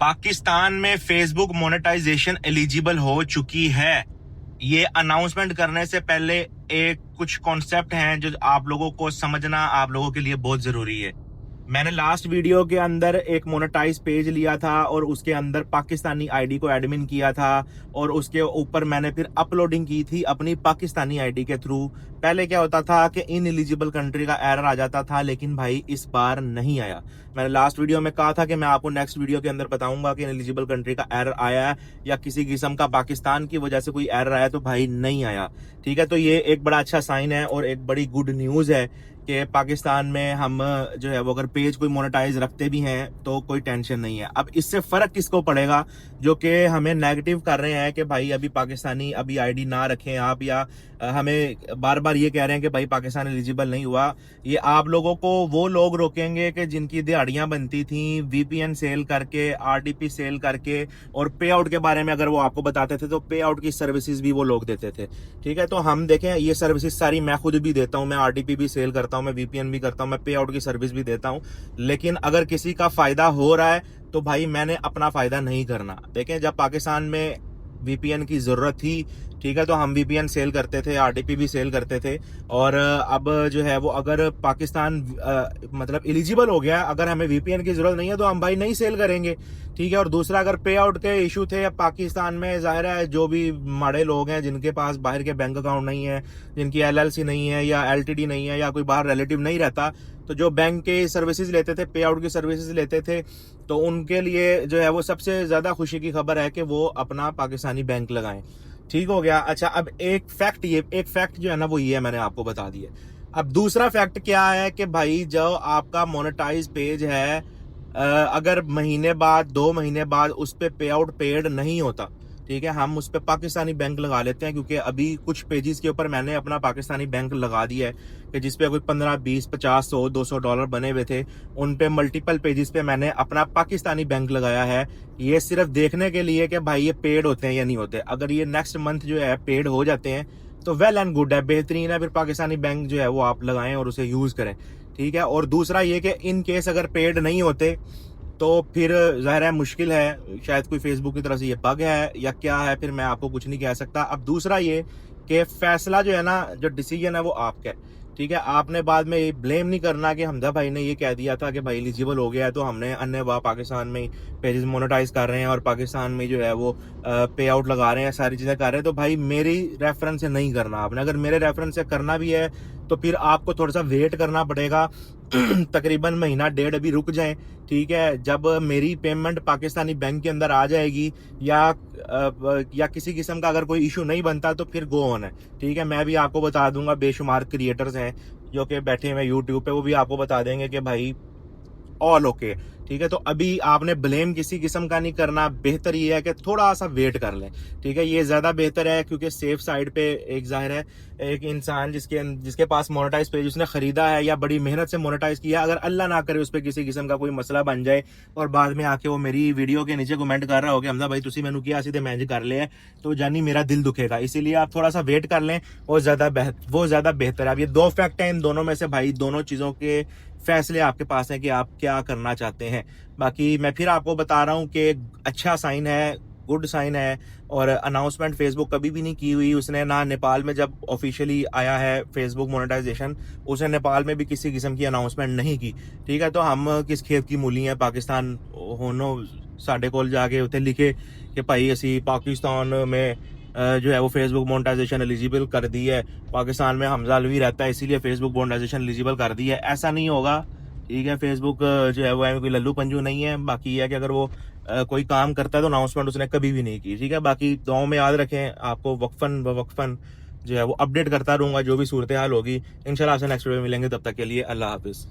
पाकिस्तान में Facebook monetization eligible हो चुकी है। ये अनाउंसमेंट करने से पहले एक कुछ कॉन्सेप्ट हैं जो आप लोगों को समझना आप लोगों के लिए बहुत जरूरी है। मैंने लास्ट वीडियो के अंदर एक मोनेटाइज पेज लिया था और उसके अंदर पाकिस्तानी आईडी को एडमिन किया था और उसके ऊपर मैंने फिर अपलोडिंग की थी अपनी पाकिस्तानी आईडी के थ्रू। पहले क्या होता था कि इनएलिजिबल कंट्री का एरर आ जाता था, लेकिन भाई इस बार नहीं आया। मैंने लास्ट वीडियो में कहा था कि मैं आपको नेक्स्ट वीडियो के अंदर बताऊंगा कि इनएलिजिबल कंट्री का एरर आया है या किसी किस्म का पाकिस्तान की वजह से कोई एरर आया, तो भाई नहीं आया। ठीक है, तो ये एक बड़ा अच्छा साइन है और एक बड़ी गुड न्यूज है कि पाकिस्तान में हम जो है वो अगर पेज कोई मोनेटाइज रखते भी हैं तो कोई टेंशन नहीं है। अब इससे फर्क किसको पड़ेगा जो कि हमें नेगेटिव कर रहे हैं कि भाई अभी पाकिस्तानी अभी आईडी ना रखें आप, या हमें बार बार ये कह रहे हैं कि भाई पाकिस्तान एलिजिबल नहीं हुआ। ये आप लोगों को वो लोग रोकेंगे कि जिनकी दिहाड़ियां बनती थी वीपीएन सेल करके, आरटीपी सेल करके, और पे आउट के बारे में अगर वो आपको बताते थे तो पे आउट की सर्विसेज भी वो लोग देते थे। ठीक है, तो हम देखें ये सर्विसेज सारी मैं खुद भी देता हूं, मैं आरटीपी भी सेल करता हूं, मैं वीपीएन भी करता हूं, मैं पे आउट की सर्विस भी देता हूं। लेकिन अगर किसी का फायदा हो रहा है तो भाई मैंने अपना फायदा नहीं करना। देखें, जब पाकिस्तान में वीपीएन की जरूरत थी, ठीक है, तो हम वीपीएन सेल करते थे, आरटीपी भी सेल करते थे। और अब जो है वो अगर पाकिस्तान मतलब एलिजिबल हो गया, अगर हमें वीपीएन की जरूरत नहीं है तो हम भाई नहीं सेल करेंगे। ठीक है, और दूसरा अगर पे आउट के इशू थे पाकिस्तान में, जाहिर है जो भी माड़े लोग हैं जिनके पास बाहर के बैंक अकाउंट नहीं है, जिनकी एलएलसी नहीं है या एलटीडी नहीं है या कोई बाहर रिलेटिव नहीं रहता, तो जो बैंक के सर्विसेज लेते थे, पे आउट की सर्विसेज लेते थे, तो उनके लिए जो है वो सबसे ज्यादा खुशी की खबर है कि वो अपना पाकिस्तानी बैंक लगाएं। ठीक हो गया। अच्छा, अब एक फैक्ट जो है ना वो ये मैंने आपको बता दिया। अब दूसरा फैक्ट क्या है कि भाई जो आपका मोनेटाइज पेज है, अगर महीने बाद 2 महीने बाद उस पर पे आउट पेड नहीं होता, ठीक है, हम उस पर पाकिस्तानी बैंक लगा लेते हैं, क्योंकि अभी कुछ पेजेस के ऊपर मैंने अपना पाकिस्तानी बैंक लगा दिया है कि जिसपे कोई 15, 20, 50, 100, 200 डॉलर बने हुए थे, उन पे मल्टीपल पेजेस पे मैंने अपना पाकिस्तानी बैंक लगाया है। ये सिर्फ देखने के लिए कि भाई ये पेड होते हैं या नहीं होते। अगर ये नेक्स्ट मंथ जो है पेड हो जाते हैं तो वेल एंड गुड है, बेहतरीन है, फिर पाकिस्तानी बैंक जो है वो आप लगाएं और उसे यूज करें। ठीक है, और दूसरा ये कि इन केस अगर पेड नहीं होते तो फिर जाहिर है मुश्किल है, शायद कोई फेसबुक की तरफ से ये बग है या क्या है, फिर मैं आपको कुछ नहीं कह सकता। अब दूसरा ये कि फैसला जो है ना, जो डिसीजन है वो आपका है। ठीक है, आपने बाद में ये ब्लेम नहीं करना कि हमजा भाई ने ये कह दिया था कि भाई एलिजिबल हो गया है तो हमने अन्य वाह पाकिस्तान में पेजेस मोनेटाइज कर रहे हैं और पाकिस्तान में जो है वो पे आउट लगा रहे हैं, सारी चीजें कर रहे हैं। तो भाई मेरी रेफरेंस से नहीं करना आपने। अगर मेरे रेफरेंस से करना भी है तो फिर आपको थोड़ा सा वेट करना पड़ेगा तकरीबन महीना डेढ़ अभी रुक जाएं। ठीक है, जब मेरी पेमेंट पाकिस्तानी बैंक के अंदर आ जाएगी या किसी किस्म का अगर कोई इशू नहीं बनता तो फिर गो ऑन है। ठीक है, मैं भी आपको बता दूंगा, बेशुमार क्रिएटर्स हैं जो कि बैठे हुए यूट्यूब पे, वो भी आपको बता देंगे कि भाई ऑल ओके। ठीक है, तो अभी आपने ब्लेम किसी किस्म का नहीं करना, बेहतर ये है कि थोड़ा सा वेट कर लें। ठीक है, ये ज्यादा बेहतर है, क्योंकि सेफ साइड पे एक जाहिर है एक इंसान जिसके पास मोनेटाइज पेज उसने खरीदा है या बड़ी मेहनत से मोनेटाइज किया, अगर अल्लाह ना करे उस पर किसी किस्म का कोई मसला बन जाए और बाद में आके वो मेरी वीडियो के नीचे कमेंट कर रहा हो कि हमजा भाई तुसी मैनू किया सीधे मैंने कर लिया, तो जानी मेरा दिल दुखेगा। इसीलिए आप थोड़ा सा वेट कर लें, वो ज्यादा बेहतर है। अब ये 2 फैक्ट हैं, इन दोनों में से भाई दोनों चीजों के फैसले आपके पास हैं कि आप क्या करना चाहते हैं। बाकी मैं फिर आपको बता रहा हूं कि अच्छा साइन है, गुड साइन है। और अनाउंसमेंट फेसबुक कभी भी नहीं की हुई उसने, ना नेपाल में जब ऑफिशियली आया है फेसबुक मोनेटाइजेशन, उसने नेपाल में भी किसी किस्म की अनाउंसमेंट नहीं की। ठीक है, तो हम किस खेत की मूली हैं, पाकिस्तान होनो साडे कोल जाके उत्थे लिखे कि भाई असी पाकिस्तान में जो है वो फेसबुक मोनेटाइजेशन एलिजिबल कर दी है, पाकिस्तान में हमजा अलवी रहता है इसीलिए फेसबुक मोनेटाइजेशन एलिजिबल कर दी है। ऐसा नहीं होगा। ठीक है, फेसबुक जो है वो कोई लल्लू पंजू नहीं है। बाकी ये है कि अगर वो कोई काम करता है तो अनाउंसमेंट उसने कभी भी नहीं की। ठीक है, बाकी दुआओं में याद रखें, आपको वक्फन जो है वो अपडेट करता रहूंगा जो भी सूरत हाल होगी। इंशाल्लाह से नेक्स्ट वीडियो में मिलेंगे, तब तक के लिए अल्लाह हाफिज।